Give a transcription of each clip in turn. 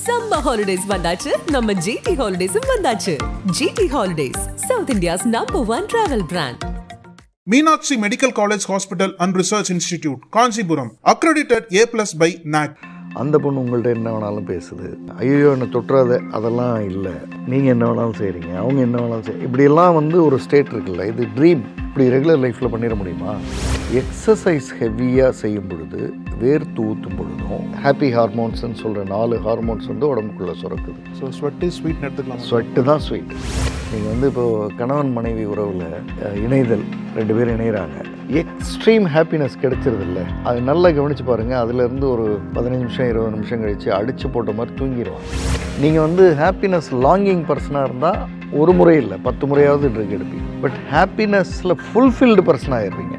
Summer holidays வந்தாச்சு, நம்ம GT Holidays வந்தாச்சு. GT Holidays, South India's #1 travel brand. Meenakshi Medical College Hospital and Research Institute, Kanchipuram, accredited A+ by NAC. அந்த பொண்ணு உங்கள்கிட்ட என்ன வேணாலும் பேசுது, ஐயோ என்னை தொட்டுறாத, அதெல்லாம் இல்லை, நீங்கள் என்ன வேணாலும் செய்கிறீங்க, அவங்க என்ன வேணாலும் இப்படியெல்லாம் ஒரு ஸ்டேட் இருக்குல்ல, இது ட்ரீம். இப்படி ரெகுலர் லைஃப்பில் பண்ணிட முடியுமா? எக்ஸசைஸ் ஹெவியாக செய்யும் பொழுது, வேர்த்து ஊற்றும் பொழுதும் ஹாப்பி ஹார்மோன்ஸ்ன்னு சொல்கிற 4 ஹார்மோன்ஸ் உடம்புக்குள்ளே சுரக்குது. ஸோ ஸ்வெட்டு ஸ்வீட் எடுத்துக்கலாம். ஸ்வெட்டு தான் ஸ்வீட். நீங்கள் இப்போது கணவன் மனைவி உறவில் இணைதல், 2 பேர் இணைகிறாங்க, எக்ஸ்ட்ரீம் ஹாப்பினஸ் கிடைச்சிருதில்ல, அது நல்லா கவனித்து பாருங்கள். அதுலேருந்து ஒரு 15 நிமிஷம் 20 நிமிஷம் கழித்து அடித்து போட்ட மாதிரி தூங்கிடுவாங்க. நீங்கள் ஹாப்பினஸ் லாங்கிங் பர்சனாக இருந்தால் ஒரு முறை இல்லை 10 முறையாவது ட்ரிக் எடுப்பீங்க. பட் ஹாப்பினஸில் ஃபுல்ஃபில்டு பர்சனாக ஆயிடுறீங்க.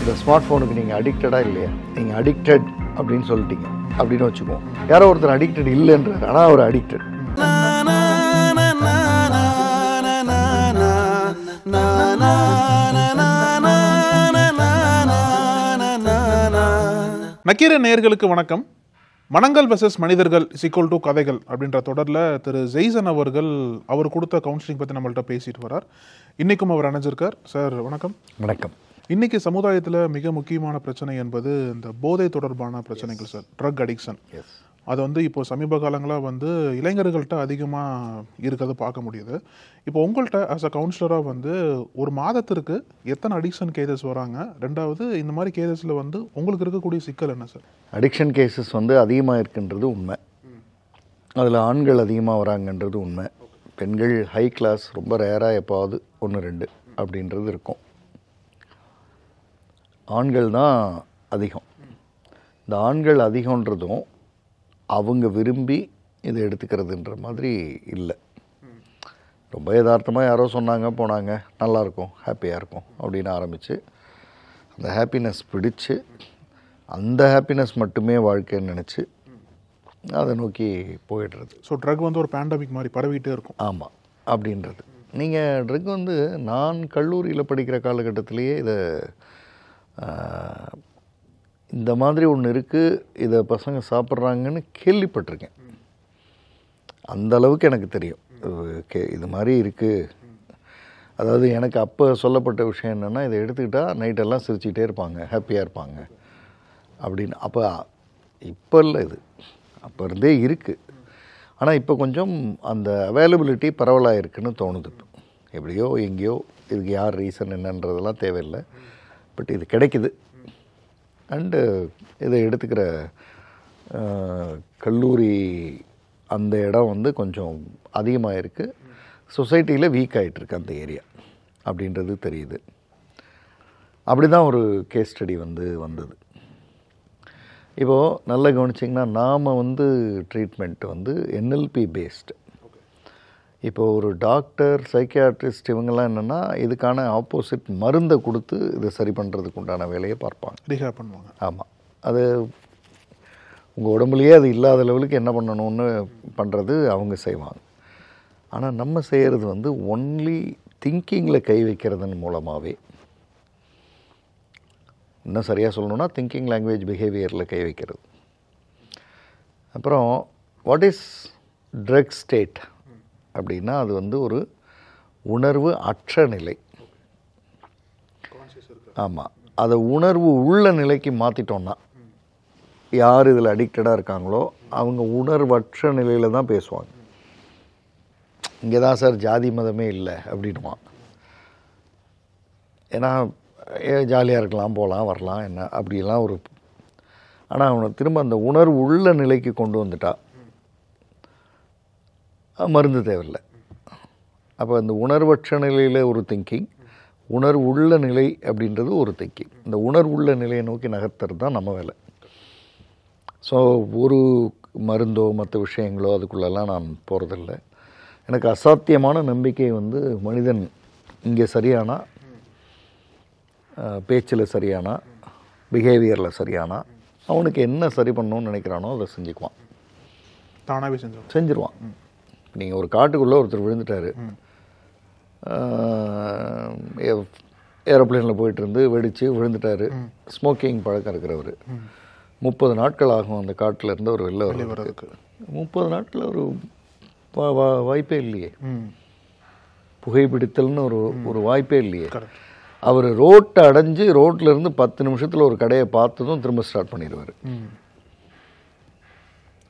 இந்த ஸ்மார்ட் ஃபோனுக்கு நீங்கள் அடிக்டடாக இல்லையா? நீங்கள் அடிக்டட் அப்படின்னு சொல்லிட்டீங்க அப்படின்னு வச்சுக்குவோம். யாரோ ஒருத்தர் அடிக்டட் இல்லைன்றார், ஆனால் அவர் அடிக்டட். நக்கீர நேயர்களுக்கு வணக்கம். மனங்கள் வெர்சஸ் மனிதர்கள் = கதைகள் அப்படின்ற தொடரில் திரு ஜெய்சன் அவர்கள் அவர் கொடுத்த கவுன்சிலிங் பற்றி நம்மள்கிட்ட பேசிட்டு வரார். இன்றைக்கும் அவர் அணைஞ்சிருக்கார். சார் வணக்கம். வணக்கம். இன்றைக்கி சமுதாயத்தில் மிக முக்கியமான பிரச்சனை என்பது இந்த போதை தொடர்பான பிரச்சனைகள் சார், ட்ரக் அடிக்ஷன். அது இப்போ சமீப காலங்களாக இளைஞர்கள்ட்ட அதிகமாக இருக்கிறத பார்க்க முடியுது. இப்போ உங்கள்கிட்ட ஆஸ் அ கவுன்சிலராக ஒரு மாதத்திற்கு எத்தனை அடிக்ஷன் கேசஸ் வராங்க? ரெண்டாவது, இந்த மாதிரி கேசஸில் உங்களுக்கு இருக்கக்கூடிய சிக்கல் என்ன சார்? அடிக்ஷன் கேசஸ் அதிகமாக இருக்குன்றது உண்மை. அதில் ஆண்கள் அதிகமாக வராங்கன்றது உண்மை. பெண்கள் ஹை கிளாஸ், ரொம்ப ரேராக எப்பாவது 1-2 அப்படின்றது இருக்கும். ஆண்கள் தான் அதிகம். இந்த ஆண்கள் அதிகன்றதும் அவங்க விரும்பி இதை எடுத்துக்கிறதுன்ற மாதிரி இல்லை. ரொம்ப யதார்த்தமாக யாரோ சொன்னாங்க, போனாங்க, நல்லாயிருக்கும், ஹாப்பியாக இருக்கும் அப்படின்னு ஆரம்பித்து அந்த ஹாப்பினஸ் பிடிச்சு அந்த ஹாப்பினஸ் மட்டுமே வாழ்க்கைன்னு நினச்சி அதை நோக்கி போயிடுறது. ஸோ ட்ரக் ஒரு பேண்டமிக் மாதிரி பரவிட்டே இருக்கும். ஆமாம், அப்படின்றது. நீங்கள் ட்ரக் நான் கல்லூரியில் படிக்கிற காலகட்டத்திலேயே இதை இந்த மாதிரி ஒன்று இருக்குது, இதை பசங்க சாப்பிட்றாங்கன்னு கேள்விப்பட்டிருக்கேன். அந்த அளவுக்கு எனக்கு தெரியும் இது மாதிரி இருக்குது. அதாவது எனக்கு அப்போ சொல்லப்பட்ட விஷயம் என்னென்னா, இதை எடுத்துக்கிட்டால் நைட்டெல்லாம் சிரிச்சுக்கிட்டே இருப்பாங்க, ஹாப்பியாக இருப்பாங்க அப்படின்னு. அப்போ இப்போ இல்லை, இது அப்போ இருந்தே இருக்குது. ஆனால் இப்போ கொஞ்சம் அந்த அவைலபிலிட்டி பரவலாக இருக்குதுன்னு தோணுது. எப்படியோ எங்கேயோ, இதுக்கு யார் ரீசன் என்னன்றதெல்லாம் தேவையில்லை. பட் இது கிடைக்குது. அண்டு இதை எடுத்துக்கிற கல்லூரி அந்த இடம் கொஞ்சம் அதிகமாக இருக்குது. சொசைட்டியில் வீக் ஆகிட்டுருக்கு அந்த ஏரியா அப்படின்றது தெரியுது. அப்படி தான் ஒரு கேஸ் ஸ்டடி வந்தது. இப்போது நல்லா கவனிச்சிங்கன்னா, நாம் ட்ரீட்மெண்ட் NLP பேஸ்டு. இப்போது ஒரு டாக்டர், சைக்கியாட்ரிஸ்ட் இவங்கெல்லாம் என்னென்னா, இதுக்கான ஆப்போசிட் மருந்தை கொடுத்து இதை சரி பண்ணுறதுக்கு உண்டான வேலையை பார்ப்பாங்க, ரீஹேப் பண்ணுவாங்க. ஆமாம், அது உங்கள் உடம்புலையே அது இல்லாத லெவலுக்கு என்ன பண்ணணும்னு பண்ணுறது அவங்க செய்வாங்க. ஆனால் நம்ம செய்கிறது ஒன்லி திங்கிங்கில் கை வைக்கிறதன் மூலமாகவே, இன்னும் சரியாக சொல்லணுன்னா திங்கிங் லாங்குவேஜ் பிஹேவியரில் கை வைக்கிறது. அப்புறம் வாட் இஸ் ட்ரக் ஸ்டேட் அப்படின்னா, அது ஒரு உணர்வு அற்ற நிலை. ஆமாம், அதை உணர்வு உள்ள நிலைக்கு மாற்றிட்டோன்னா, யார் இதில் அடிக்டடாக இருக்காங்களோ அவங்க உணர்வற்ற நிலையில் தான் பேசுவாங்க. இங்கே தான் சார் ஜாதி மதமே இல்லை அப்படின்வான். ஏன்னா ஜாலியாக இருக்கலாம், போகலாம், வரலாம், என்ன அப்படிலாம் ஒரு. ஆனால் அவனை திரும்ப அந்த உணர்வு உள்ள நிலைக்கு கொண்டு வந்துட்டா மருந்து தேவையில்லை. அப்போ அந்த உணர்வற்ற நிலையில் ஒரு திங்கிங், உணர்வு உள்ள நிலை அப்படின்றது ஒரு திங்கிங். இந்த உணர்வு உள்ள நிலையை நோக்கி நகர்த்துறது தான் நம்ம வேலை. ஸோ ஒரு மருந்தோ மற்ற விஷயங்களோ அதுக்குள்ளெல்லாம் நான் போகிறதில்ல. எனக்கு அசாத்தியமான நம்பிக்கை மனிதன் இங்கே சரியானா, பேச்சில் சரியானா, பிஹேவியரில் சரியானா, அவனுக்கு என்ன சரி பண்ணணும்னு நினைக்கிறானோ அதை செஞ்சுக்குவான், தானாகவே செஞ்சிருவான். நீங்கள் ஒரு காட்டுக்குள்ளே ஒருத்தர் விழுந்துட்டார், ஏரோப்ளேனில் போயிட்டு இருந்து வெடித்து விழுந்துட்டார், ஸ்மோக்கிங் பழக்கம் இருக்கிறவர், 30 நாட்கள் ஆகும் அந்த காட்டில் இருந்து ஒரு வெளில வர்றதுக்கு. 30 நாட்கள் ஒரு வாய்ப்பே இல்லையே. புகைப்பிடித்தல்னு ஒரு வாய்ப்பே இல்லையே. அவர் ரோட்டை அடைஞ்சு ரோட்டில் இருந்து 10 நிமிஷத்தில் ஒரு கடையை பார்த்ததும் திரும்ப ஸ்டார்ட் பண்ணிடுவார்.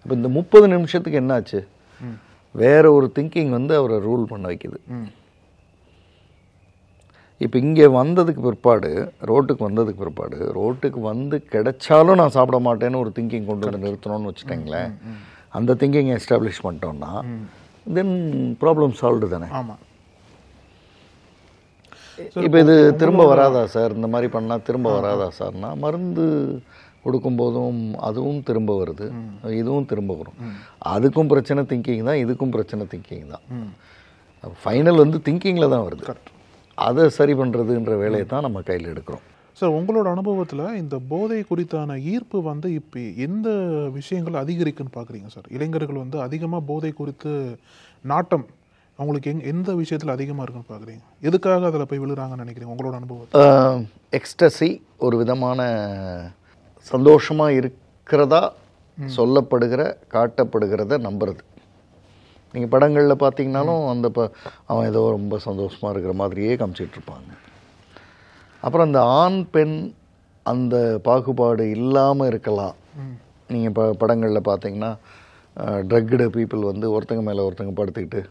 இப்போ இந்த 30 நிமிஷத்துக்கு என்னாச்சு, வேற ஒரு திங்கிங் வந்து அவரை ரூல் பண்ண வைக்குது. இப்போ இங்கே வந்ததுக்கு பிற்பாடு, ரோட்டுக்கு வந்து கிடைச்சாலும் நான் சாப்பிட மாட்டேன்னு ஒரு திங்கிங் கொண்டு வந்து நிறுத்தணும்னு வச்சுட்டேங்களேன். அந்த திங்கிங்கை எஸ்டாப்ளிஷ் பண்ணிட்டோம்னா தென் ப்ராப்ளம் சால்வ்டு தானே. ஆமாம். இப்போ இது திரும்ப வராதா சார், இந்த மாதிரி பண்ணால் திரும்ப வராதா சார்னா, மருந்து கொடுக்கும்போதும் அதுவும் திரும்ப வருது, இதுவும் திரும்ப வரும். அதுக்கும் பிரச்சனை திங்கிங் தான், இதுக்கும் பிரச்சனை திங்கிங் தான். ஃபைனல் வந்து திங்கிங்கில் தான் வருது. அதை சரி பண்ணுறதுன்ற வேலையை தான் நம்ம கையில் எடுக்கிறோம். சார், உங்களோட அனுபவத்தில் இந்த போதை குறித்தான ஈர்ப்பு வந்து இப்போ எந்த விஷயங்கள் அதிகரிக்குன்னு பார்க்குறீங்க சார்? இளைஞர்கள் வந்து அதிகமாக போதை குறித்து நாட்டம் அவங்களுக்கு எந்த விஷயத்தில் அதிகமாக இருக்குன்னு பார்க்குறீங்க? எதுக்காக அதில் போய் விழுறாங்கன்னு நினைக்கிறீங்க உங்களோட அனுபவம்? எக்ஸ்டசி ஒரு விதமான சந்தோஷமாக இருக்கிறதா சொல்லப்படுகிற, காட்டப்படுகிறத நம்புறது. நீங்கள் படங்களில் பார்த்தீங்கன்னாலும் அந்த அவன் ஏதோ ரொம்ப சந்தோஷமாக இருக்கிற மாதிரியே காமிச்சிட்ருப்பாங்க. அப்புறம் அந்த ஆண் பெண் அந்த பாகுபாடு இல்லாமல் இருக்கலாம். நீங்கள் படங்களில் பார்த்தீங்கன்னா ட்ரக்டு பீப்புள் வந்து ஒருத்தங்க மேலே ஒருத்தங்க படுத்துக்கிட்டு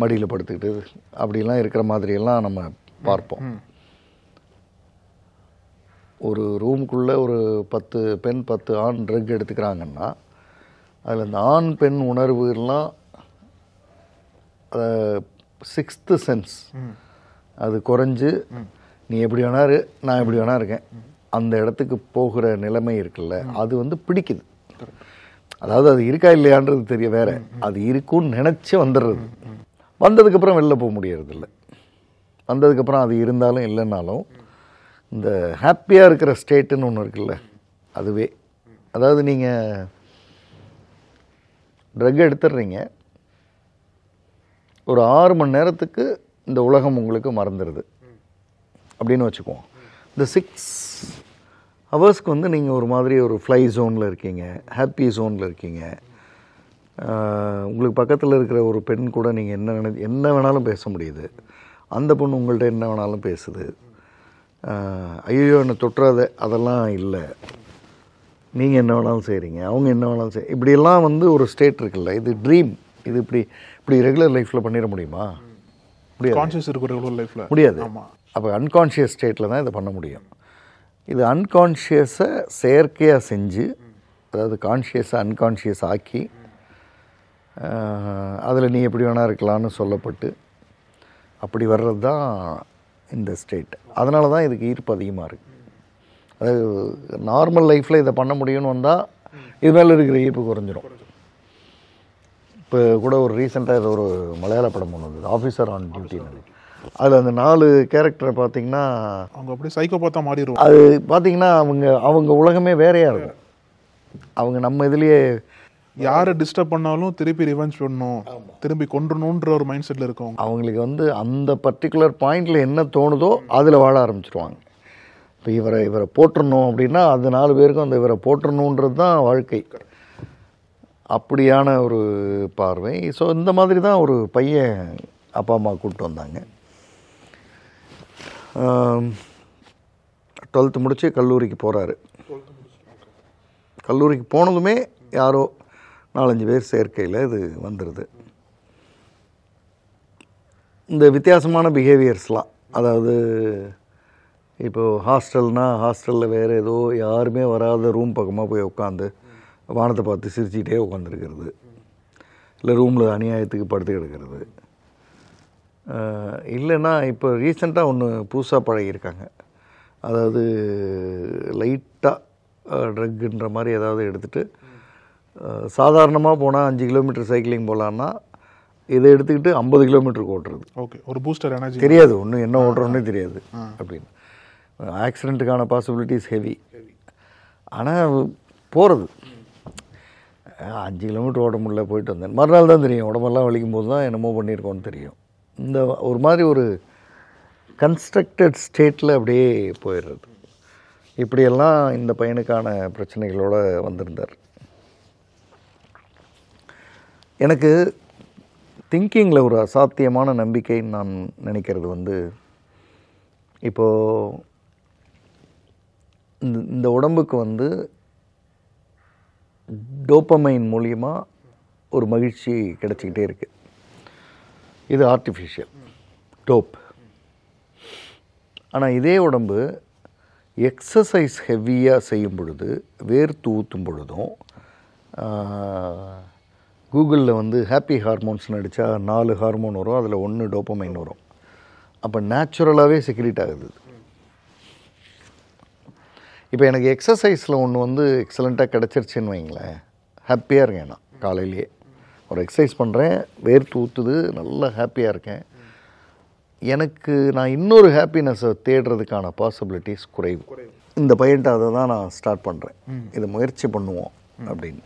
மடியில் படுத்துக்கிட்டு அப்படிலாம் இருக்கிற மாதிரியெல்லாம் நம்ம பார்ப்போம். ஒரு ரூமுக்குள்ளே ஒரு 10 பெண் 10 ஆண் ட்ரக் எடுத்துக்கிறாங்கன்னா அதில் அந்த ஆண் பெண் உணர்வுலாம் 6th சென்ஸ் அது குறைஞ்சு நீ எப்படி வேணாரு நான் எப்படி வேணா இருக்கேன் அந்த இடத்துக்கு போகிற நிலைமை இருக்குல்ல, அது வந்து பிடிக்குது. அதாவது அது இருக்கா இல்லையான்றது தெரிய வேற, அது இருக்குன்னு நினச்சி வந்துடுறது. வந்ததுக்கப்புறம் வெளில போக முடியறதில்ல. வந்ததுக்கப்புறம் அது இருந்தாலும் இல்லைன்னாலும் இந்த ஹாப்பியாக இருக்கிற ஸ்டேட்டுன்னு ஒன்று இருக்குல்ல, அதுவே. அதாவது நீங்கள் ட்ரக் எடுத்துடுறீங்க, ஒரு 6 மணி நேரத்துக்கு இந்த உலகம் உங்களுக்கு மறந்துடுது அப்படின்னு வச்சுக்குவோம். இந்த 6 ஹவர்ஸ்க்கு வந்து நீங்கள் ஒரு மாதிரி ஒரு ஃப்ளை ஜோனில் இருக்கீங்க, ஹாப்பி ஜோனில் இருக்கீங்க. உங்களுக்கு பக்கத்தில் இருக்கிற ஒரு பெண் கூட நீங்கள் என்ன வேணாலும் பேச முடியுது. அந்த பொண்ணு உங்கள்கிட்ட என்ன வேணாலும் பேசுது. ஐயோ என்னை தொட்டுறாத, அதெல்லாம் இல்லை. நீங்கள் என்ன வேணாலும் செய்கிறீங்க, அவங்க என்ன வேணாலும் இப்படியெல்லாம் வந்து ஒரு ஸ்டேட் இருக்குல்ல, இது ட்ரீம். இது இப்படி ரெகுலர் லைஃப்பில் பண்ணிட முடியுமா? முடியாது. முடியாது. அப்போ அன்கான்ஷியஸ் ஸ்டேட்டில் தான் இதை பண்ண முடியும். இது அன்கான்ஷியஸை செயற்கையாக செஞ்சு, அதாவது கான்ஷியஸை அன்கான்ஷியஸ் ஆக்கி, அதில் நீ எப்படி வேணா இருக்கலான்னு சொல்லப்பட்டு அப்படி வர்றது தான் இந்த ஸ்டேட். அதனால தான் இதுக்கு ஈர்ப்பு அதிகமாக இருக்குது. அதாவது நார்மல் லைஃப்பில் இதை பண்ண முடியும்னு வந்தால் இது மேலே இருக்கிற ஈர்ப்பு குறைஞ்சிரும். இப்போ கூட ஒரு ரீசெண்டாக இது ஒரு மலையாள படம் ஒன்று வந்தது, ஆஃபீஸர் ஆன் டியூட்டின்னு. அதில் அந்த 4 கேரக்டரை பார்த்தீங்கன்னா அவங்க அப்படியே சைக்கோபாத்தா மாறிடுவோம். அது பார்த்தீங்கன்னா அவங்க உலகமே வேறையாக இருக்கும். அவங்க நம்ம இதுலேயே யாரை டிஸ்டர்ப் பண்ணாலும் திருப்பி ரிவெஞ்ச் பண்ணணும், திரும்பி கொன்றணுன்ற ஒரு மைண்ட் செட்டில் இருக்கும். அவங்களுக்கு வந்து அந்த பர்டிகுலர் பாயிண்டில் என்ன தோணுதோ அதில் வாழ ஆரம்பிச்சிருவாங்க. இப்போ இவரை போட்டுடணும் அப்படின்னா அது 4 பேருக்கும் அந்த இவரை போட்டுடணுன்றது தான் வாழ்க்கை. அப்படியான ஒரு பார்வை. ஸோ இந்த மாதிரி தான் ஒரு பையன் அப்பா அம்மா கூப்பிட்டு வந்தாங்க. 12th முடித்து கல்லூரிக்கு போகிறாரு. கல்லூரிக்கு போனதுமே யாரோ 4-5 பேர் சேர்க்கையில் இது வந்துடுது. இந்த வித்தியாசமான பிஹேவியர்ஸ்லாம், அதாவது இப்போது ஹாஸ்டலில் வேறு ஏதோ யாருமே வராத ரூம் பக்கமாக போய் உட்காந்து வானத்தை பார்த்து சிரிச்சுக்கிட்டே உட்காந்துருக்கிறது, இல்லை ரூமில் அநியாயத்துக்கு படுத்து கிடக்கிறது. இல்லைன்னா இப்போ ரீசெண்டாக ஒன்று புதுசாக பழகியிருக்காங்க. அதாவது லைட்டாக ட்ரக்குன்ற மாதிரி ஏதாவது எடுத்துகிட்டு சாதாரணமாக போனால் 5 கிலோமீட்டர் சைக்கிளிங் போகலான்னா இதை எடுத்துக்கிட்டு 50 கிலோமீட்டருக்கு ஓட்டுறது. ஓகே, ஒரு பூஸ்டர் எனர்ஜி தெரியாது, ஒன்றும் என்ன ஓட்டுறோன்னே தெரியாது அப்படின்னு. ஆக்சிடெண்ட்டுக்கான பாசிபிலிட்டிஸ் ஹெவி. ஆனால் போகிறது 5 கிலோமீட்டர் ஓட்ட முடியல, போயிட்டு வந்தேன். மறுநாள் தான் தெரியும், உடம்பெல்லாம் வலிக்கும் போது தான் என்னமோ பண்ணியிருக்கோன்னு தெரியும். இந்த ஒரு மாதிரி ஒரு கன்ஸ்ட்ரக்டட் ஸ்டேட்டில் அப்படியே போயிடுறது. இப்படியெல்லாம் இந்த பையனுக்கான பிரச்சனைகளோடு வந்திருந்தார். எனக்கு திங்கிங்கில் ஒரு அசாத்தியமான நம்பிக்கைன்னு நான் நினைக்கிறது வந்து, இப்போது இந்த உடம்புக்கு வந்து டோப்பமைன் மூலிமா ஒரு மகிழ்ச்சி கிடச்சிக்கிட்டே இருக்குது. இது ஆர்டிஃபிஷியல் டோப். ஆனால் இதே உடம்பு எக்ஸசைஸ் ஹெவியாக செய்யும் பொழுது, வேர்த்து ஊற்றும் பொழுதும், கூகுளில் வந்து ஹாப்பி ஹார்மோன்ஸ்னு அடித்தா 4 ஹார்மோன் வரும், அதில் 1 டோப்பமைன் வரும். அப்போ நேச்சுரலாகவே செக்ரீட் ஆகுது. இப்போ எனக்கு எக்ஸசைஸில் ஒன்று வந்து எக்ஸலண்ட்டாக கிடச்சிருச்சுன்னு வைங்களேன், ஹாப்பியாக இருக்கேன். நான் காலையிலேயே ஒரு எக்ஸசைஸ் பண்ணுறேன், வேர்த்து ஊற்றுது, நல்லா ஹாப்பியாக இருக்கேன். எனக்கு நான் இன்னொரு ஹாப்பினஸை தேடுறதுக்கான பாசிபிலிட்டிஸ் குறைவு. இந்த பையன்ட்டு அதை தான் நான் ஸ்டார்ட் பண்ணுறேன், இதை முயற்சி பண்ணுவோம் அப்படின்னு.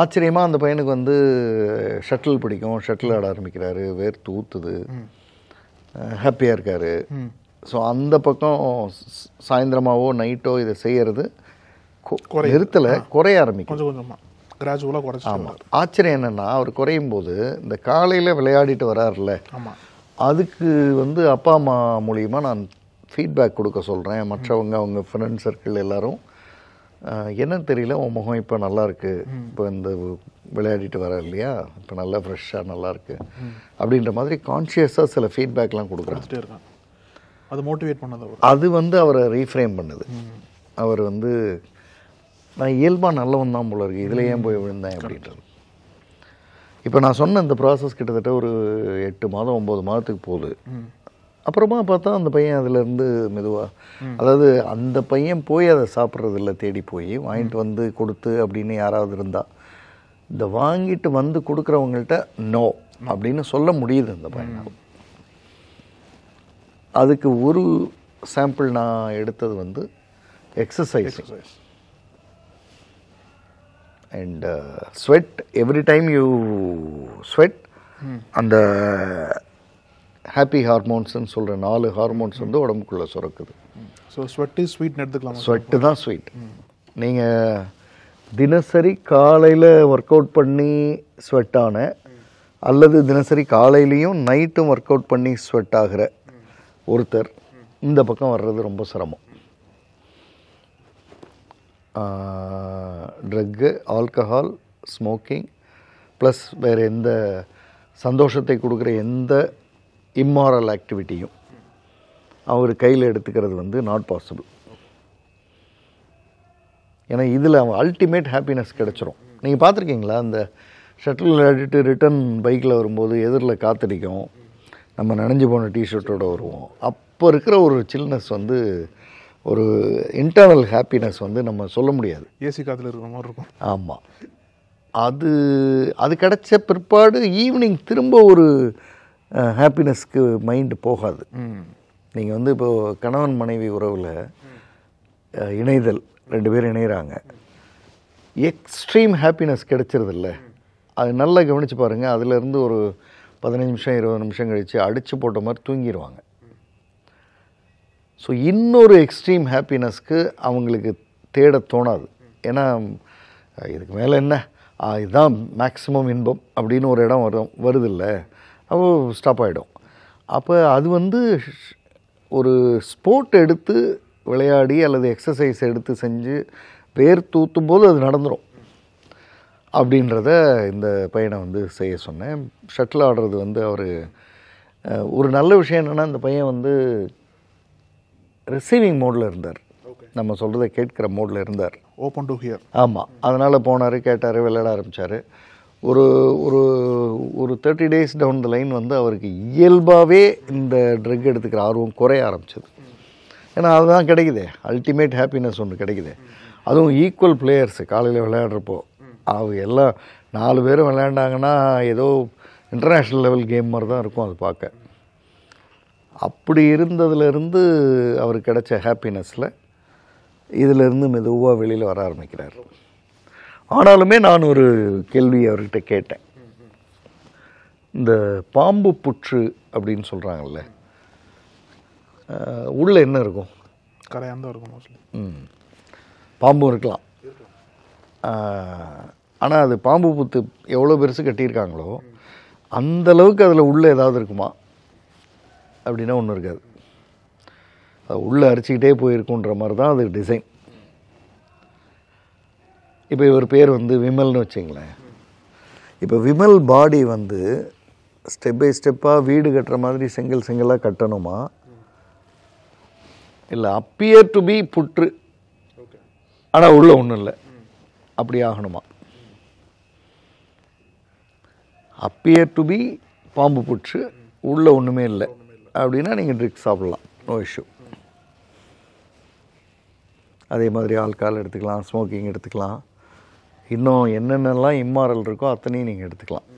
ஆச்சரியமாக அந்த பையனுக்கு வந்து ஷட்டில் பிடிக்கும், ஷட்டில் ஆட ஆரம்பிக்கிறாரு, வேர்த்து ஊற்றுது, ஹாப்பியாக இருக்கார். ஸோ அந்த பக்கம் சாயந்தரமாவோ நைட்டோ இதை செய்கிறது நிறுத்தலை, குறைய ஆரம்பிக்கும் கொஞ்சம் கொஞ்சமாக, கிராஜுவலாக குறைச்சி. ஆமாம். ஆச்சரியம் என்னென்னா, அவர் குறையும் போது இந்த காலையில் விளையாடிட்டு வராருல்ல, ஆமாம், அதுக்கு வந்து அப்பா அம்மா மூலிமா நான் ஃபீட்பேக் கொடுக்க சொல்கிறேன். மற்றவங்க அவங்க ஃப்ரெண்ட் சர்க்கிள் எல்லோரும் என்னன்னு தெரியல, உன் முகம் இப்போ நல்லாயிருக்கு, இப்போ இந்த விளையாடிட்டு வர இல்லையா, இப்போ நல்லா ஃப்ரெஷ்ஷாக நல்லாயிருக்கு அப்படின்ற மாதிரி கான்ஷியஸாக சில ஃபீட்பேக்லாம் கொடுக்குறாங்க. இருக்காங்க. அது மோட்டிவேட் பண்ணது, அது வந்து அவரை ரீஃப்ரேம் பண்ணுது. அவர் வந்து நான் இயல்பாக நல்லவன் தான் போல இருக்கு, இதில் ஏன் போய் விழுந்தேன் அப்படின்றது. இப்போ நான் சொன்ன இந்த ப்ராசஸ் கிட்டத்தட்ட ஒரு 8 மாதம் 9 மாதத்துக்கு போகுது. அப்புறமா பார்த்தா அந்த பையன் அதுலேருந்து மெதுவாக, அதாவது அந்த பையன் போய் அதை சாப்பிட்றதில்ல, தேடி போய் வாங்கிட்டு வந்து கொடுத்து அப்படின்னு யாராவது இருந்தால், இந்த வாங்கிட்டு வந்து கொடுக்குறவங்கள்ட்ட நோ அப்படின்னு சொல்ல முடியுது அந்த பையன். அதுக்கு ஒரு சாம்பிள் நான் எடுத்தது வந்து exercise and sweat. Every time you sweat, அந்த ஹாப்பி ஹார்மோன்ஸ்ன்னு சொல்கிற 4 ஹார்மோன்ஸ் வந்து உடம்புக்குள்ளே சுரக்குது. ஸோ ஸ்வெட்டு ஸ்வீட்னு எடுத்துக்கலாம். ஸ்வெட்டு தான் ஸ்வீட். நீங்கள் தினசரி காலையில் ஒர்க் அவுட் பண்ணி ஸ்வெட் ஆன, அல்லது தினசரி காலையிலையும் நைட்டும் ஒர்க் அவுட் பண்ணி ஸ்வெட் ஆகிற ஒருத்தர் இந்த பக்கம் வர்றது ரொம்ப சிரமம். ட்ரக்கு, ஆல்கஹால், ஸ்மோக்கிங் ப்ளஸ் வேறு எந்த சந்தோஷத்தை கொடுக்குற எந்த இம்மாரல் ஆக்டிவிட்டியும் அவர் கையில் எடுத்துக்கிறது வந்து நாட் பாசிபிள். ஏன்னா இதில் அவன் அல்டிமேட் ஹாப்பினஸ் கிடச்சிரும். நீங்கள் பார்த்துருக்கீங்களா, அந்த ஷட்டில் விளையாடிட்டு ரிட்டன் பைக்கில் வரும்போது எதிரில் காத்தடிக்கும், நம்ம நனைஞ்சு போன டிஷர்ட்டோடு வருவோம். அப்போ இருக்கிற ஒரு சில்னஸ் வந்து, ஒரு இன்டர்னல் ஹாப்பினஸ் வந்து நம்ம சொல்ல முடியாது. ஏசி காற்றுல இருக்கிற மாதிரி இருக்கும். ஆமாம். அது கிடைச்ச பிற்பாடு ஈவினிங் திரும்ப ஒரு ஹாப்பினஸ்க்கு மைண்டு போகாது. நீங்கள் வந்து இப்போது கணவன் மனைவி உறவில் இணைதல், 2 பேர் இணைகிறாங்க, எக்ஸ்ட்ரீம் ஹாப்பினஸ் கிடைச்சிருதில்ல, அது நல்லா கவனித்து பாருங்கள். அதிலேருந்து ஒரு 15 நிமிஷம் 20 நிமிஷம் கழித்து அடித்து போட்ட மாதிரி தூங்கிடுவாங்க. ஸோ இன்னொரு எக்ஸ்ட்ரீம் ஹாப்பினஸ்க்கு அவங்களுக்கு தேட தோணாது. ஏன்னா இதுக்கு மேலே என்ன, இதுதான் மேக்ஸிமம் இன்பம் அப்படின்னு ஒரு இடம் வருதில்ல, அப்போ ஸ்டாப் ஆகிடும். அப்போ அது வந்து ஒரு ஸ்போர்ட் எடுத்து விளையாடி அல்லது எக்ஸசைஸ் எடுத்து செஞ்சு பேர் தூத்தும் போது அது நடந்துடும் அப்படின்றத இந்த பையனை வந்து செய்ய சொன்னேன். ஷட்டில் ஆடுறது வந்து அவர் ஒரு நல்ல விஷயம் என்னென்னா, இந்த பையன் வந்து ரிசீவிங் மோடில் இருந்தார், நம்ம சொல்கிறத கேட்குற மோடில் இருந்தார், ஓப்பன் டு ஹியர். ஆமாம். அதனால் போனார், கேட்டார், விளையாட ஆரம்பித்தார். ஒரு ஒரு ஒரு 30 days டவுன் த லைன் வந்து அவருக்கு இயல்பாகவே இந்த ட்ரக் எடுத்துக்கிற ஆர்வம் குறைய ஆரம்பிச்சது. ஏன்னா அதுதான் கிடைக்குதே, அல்டிமேட் ஹாப்பினஸ் ஒன்று கிடைக்குது. அதுவும் ஈக்குவல் பிளேயர்ஸு காலையில் விளையாடுறப்போ, அவங்க எல்லாம் 4 பேரும் விளையாண்டாங்கன்னா ஏதோ இன்டர்நேஷ்னல் லெவல் கேம் மாதிரி தான் இருக்கும் அது பார்க்க. அப்படி இருந்ததுலேருந்து அவருக்கு கிடைச்ச ஹாப்பினஸில் இதிலேருந்து மெதுவாக வெளியில் வர ஆரம்பிக்கிறார். ஆனாலுமே நான் ஒரு கேள்வி அவர்கிட்ட கேட்டேன். இந்த பாம்பு புற்று அப்படின்னு சொல்கிறாங்கல்ல, உள்ளே என்ன இருக்கும் கரையான் தான் இருக்கும் மோஸ்ட்லி. பாம்பும் இருக்கலாம். ஆனால் அது பாம்பு புத்து எவ்வளோ பெருசு கட்டியிருக்காங்களோ அந்தளவுக்கு அதில் உள்ளே ஏதாவது இருக்குமா அப்படின்னா ஒன்றும் இருக்காது. அது உள்ளே அரிச்சிக்கிட்டே போயிருக்குன்ற மாதிரி தான் அது டிசைன். இப்போ இவர் பேர் வந்து விமல்னு வச்சிங்களேன். இப்போ விமல் பாடி வந்து ஸ்டெப் பை ஸ்டெப்பாக வீடு கட்டுற மாதிரி செங்கல் செங்கலாக கட்டணுமா, இல்லை அப்பியர் டு பி புற்று ஆனால் உள்ளே ஒன்றும் இல்லை அப்படி ஆகணுமா? அப்பியர் டு பி பாம்பு புற்று உள்ளே ஒன்றுமே இல்லை அப்படின்னா நீங்கள் ட்ரிங்க்ஸ் சாப்பிட்லாம், நோ இஷ்யூ. அதே மாதிரி ஆல்கஹால் எடுத்துக்கலாம், ஸ்மோக்கிங் எடுத்துக்கலாம், இன்னும் என்னென்னலாம் இம்மாரல் இருக்கோ அத்தனையும் நீங்கள் எடுத்துக்கலாம்.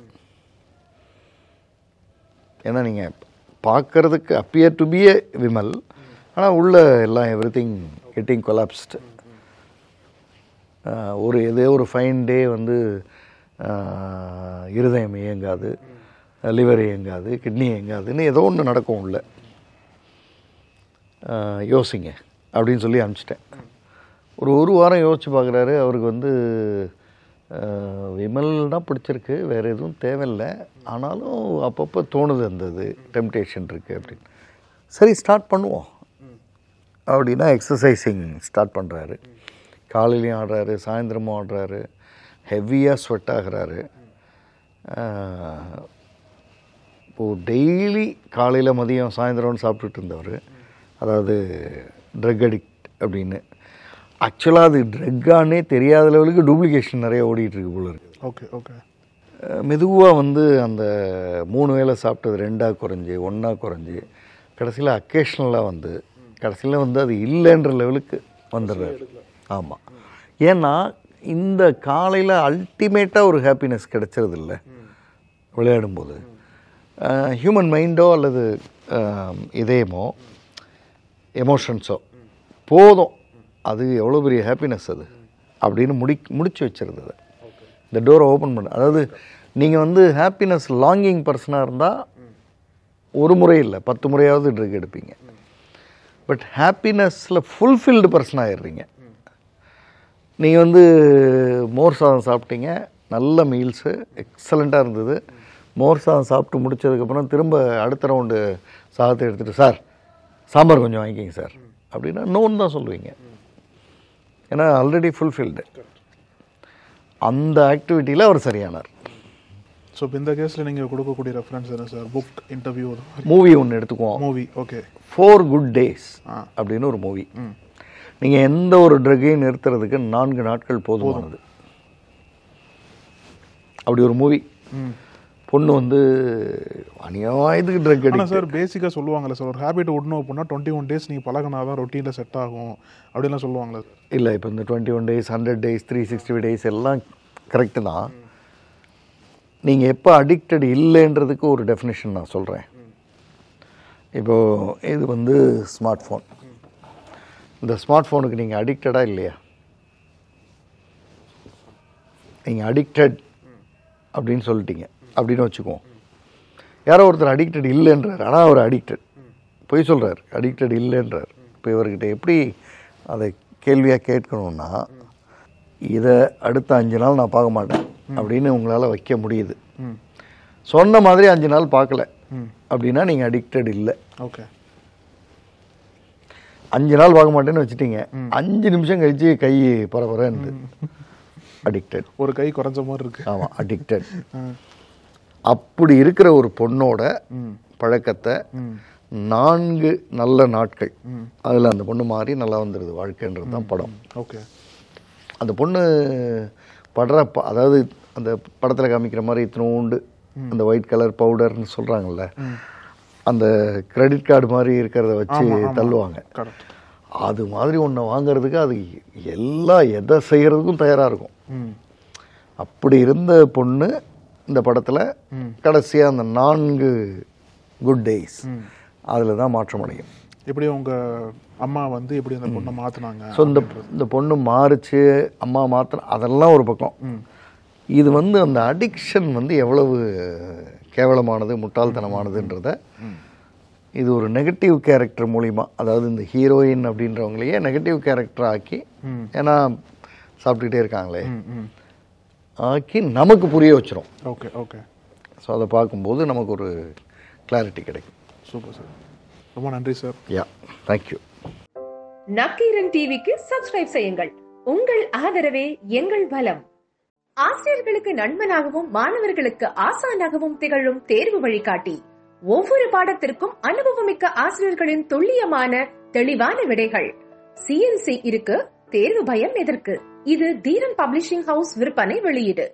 ஏன்னா நீங்கள் பார்க்குறதுக்கு appear to B A Vimal, ஆனால் உள்ள எல்லாம் எவ்ரி திங் கெட்டிங் கொலாப்ஸ்டு. ஏதோ ஒரு ஃபைன் டே வந்து இருதயம் இயங்காது, லிவர் இயங்காது, கிட்னி இயங்காதுன்னு ஏதோ ஒன்று நடக்கும் உள்ள. யோசிங்க அப்படின்னு சொல்லி அனுப்பிச்சிட்டேன். ஒரு வாரம் யோசித்து பார்க்குறாரு. அவருக்கு வந்து விமல் தான் பிடிச்சிருக்கு, வேறு எதுவும் தேவையில்லை, ஆனாலும் அப்பப்போ தோணுது அந்த இது டெம்டேஷன் இருக்குது அப்படின்னு. சரி ஸ்டார்ட் பண்ணுவோம் அப்படின்னா எக்ஸசைசிங் ஸ்டார்ட் பண்ணுறாரு. காலையிலையும் ஆடுறாரு, சாயந்தரமும் ஆடுறாரு, ஹெவியாக ஸ்வெட் ஆகிறாரு. இப்போது டெய்லி காலையில் மதியம் சாயந்தரம்னு சாப்பிட்டுட்டு இருந்தவர், அதாவது ட்ரக் அடிக்ட் அப்படின்னு. ஆக்சுவலாக அது ட்ரக்கானே தெரியாத லெவலுக்கு டூப்ளிகேஷன் நிறைய ஓடிட்டுருக்கு போல இருக்குது. Okay okay. மெதுவாக வந்து அந்த 3 வேளை சாப்பிட்டது 2ஆக குறைஞ்சி 1ஆக குறைஞ்சி கடைசியில் அக்கேஷ்னலாக வந்து கடைசியில் வந்து அது இல்லைன்ற லெவலுக்கு வந்துடுறாரு. ஆமாம். ஏன்னா இந்த காலையில் அல்டிமேட்டாக ஒரு ஹாப்பினஸ் கிடைச்சிறது இல்லை விளையாடும்போது. ஹியூமன் மைண்டோ அல்லது இதயமோ எமோஷன்ஸோ போதும், அது எவ்வளோ பெரிய ஹாப்பினஸ் அது அப்படின்னு முடிச்சு வச்சுருது. அது இந்த டோரை ஓப்பன் பண்ண, அதாவது நீங்கள் வந்து ஹாப்பினஸ் லாங்கிங் பர்சனாக இருந்தால் ஒரு முறை இல்லை 10 முறையாவது ட்ரக் எடுப்பீங்க. பட் ஹாப்பினஸில் ஃபுல்ஃபில்டு பர்சன் ஆகிடுறீங்க. நீங்கள் வந்து மோர் சாதம் சாப்பிட்டீங்க, நல்ல மீல்ஸு எக்ஸலண்ட்டாக இருந்தது. மோர் சாதம் சாப்பிட்டு முடித்ததுக்கப்புறம் திரும்ப அடுத்த ரவுண்டு சாதத்தை எடுத்துகிட்டு, சார் சாம்பார் கொஞ்சம் வாங்கிக்கிங்க சார் அப்படின்னா நோன்னு தான் சொல்லுவீங்க. ஏன்னா ஆல்ரெடி ஃபுல்ஃபில்டு. அந்த ஆக்டிவிட்டியில் அவர் சரியானார். ஸோ இப்போ இந்த கேஸில் நீங்கள் கொடுக்கக்கூடிய ரெஃபரன்ஸ் என்ன சார்? புக், இன்டர்வியூ, மூவி ஒன்று எடுத்துக்குவோம். Movie okay. 4 Good Days அப்படின்னு ஒரு மூவி. நீங்கள் எந்த ஒரு ட்ரக்கையும் நிறுத்துறதுக்கு 4 நாட்கள் போதுமானது. அப்படி ஒரு மூவி. பொண்ணு வந்து அநியாயத்துக்கு ட்ரக் அடிக்ட். சார் பேசிக்காக சொல்லுவாங்கல்ல சார், ஒரு ஹேபிட் விடணும் அப்படின்னா 21 days நீங்கள் பழகினா தான் ரொட்டீனில் செட் ஆகும் அப்படின்லாம் சொல்லுவாங்களே. இல்லை, இப்போ இந்த 21 days 100 days 360 days எல்லாம் கரெக்டு தான். நீங்கள் எப்போ அடிக்டட் இல்லைன்றதுக்கு ஒரு டெஃபினேஷன் நான் சொல்கிறேன். இப்போது இது வந்து ஸ்மார்ட் ஃபோன். இந்த ஸ்மார்ட் ஃபோனுக்கு நீங்கள் அடிக்டடாக இல்லையா? நீங்கள் அடிக்டட் அப்படின்னு சொல்லிட்டீங்க அப்படின்னு வச்சுக்குவோம். யாரோ ஒருத்தர் அடிக்டட் இல்லைன்றார், ஆனால் அவர் அடிக்டட் போய் சொல்கிறார், அடிக்டட் இல்லைன்றார். இப்போ இவர்கிட்ட எப்படி அதை கேள்வியாக கேட்கணுன்னா, இதை அடுத்த 5 நாள் நான் பார்க்க மாட்டேன் அப்படின்னு உங்களால் வைக்க முடியுது. சொன்ன மாதிரி 5 நாள் பார்க்கல அப்படின்னா நீங்கள் அடிக்டட் இல்லை. ஓகே. 5 நாள் பார்க்க மாட்டேன்னு வச்சுட்டீங்க, 5 நிமிஷம் கழிச்சு கை பரபரன்னு அடிக்டட். ஒரு கை குறைஞ்ச மாதிரி இருக்கு. ஆமாம், அடிக்டட். அப்படி இருக்கிற ஒரு பொண்ணோட பழக்கத்தை 4 நல்ல நாட்கள் அதில் அந்த பொண்ணு மாறி நல்லா வந்துடுது வாழ்க்கைன்றது தான் படம். ஓகே. அந்த பொண்ணு படுற அதாவது அந்த படத்தில் காமிக்கிற மாதிரி இத்தினோண்டு அந்த ஒயிட் கலர் பவுடர்னு சொல்கிறாங்கல்ல, அந்த கிரெடிட் கார்டு மாதிரி இருக்கிறத வச்சு தள்ளுவாங்க. அது மாதிரி ஒன்றை வாங்கிறதுக்கு அது எதை செய்கிறதுக்கும் தயாராக இருக்கும். அப்படி இருந்த பொண்ணு இந்த படத்தில் கடைசியாக அந்த 4 குட் டேஸ் அதில் தான் மாற்றம் அடையும். எப்படி உங்கள் அம்மா வந்து எப்படி அந்த பொண்ணை மாற்றினாங்க. ஸோ இந்த பொண்ணு மாறிச்சு, அம்மா மாற்றின அதெல்லாம் ஒரு பக்கம். இது வந்து அந்த அடிக்ஷன் வந்து எவ்வளவு கேவலமானது முட்டாள்தனமானதுன்றத இது ஒரு நெகட்டிவ் கேரக்டர் மூலிமா, அதாவது இந்த ஹீரோயின் அப்படின்றவங்களையே நெகட்டிவ் கேரக்டர் ஆக்கி, ஏன்னா சாப்பிட்டுக்கிட்டே இருக்காங்களே, ஆக்கி நமக்கு புரிய வச்சிரும். Okay okay. ஸோ அதை பார்க்கும்போது நமக்கு ஒரு கிளாரிட்டி கிடைக்கும். சூப்பர் சார், ரொம்ப நன்றி சார். யா, தேங்க்யூ. நக்கீரன் டிவிக்கு சப்ஸ்கிரைப் செய்யுங்கள். உங்கள் ஆதரவே எங்கள் பலம். ஆசிரியர்களுக்கு நண்பனாகவும் மாணவர்களுக்கு ஆசானாகவும் திகழும் தேர்வு வழிகாட்டி. ஒவ்வொரு பாடத்திற்கும் அனுபவமிக்க ஆசிரியர்களின் துல்லியமான தெளிவான விடைகள். CNC இருக்கு, தேர்வு பயம் எதற்கு? இது தீரன் பப்ளிஷிங் ஹவுஸ் விற்பனை வெளியீடு.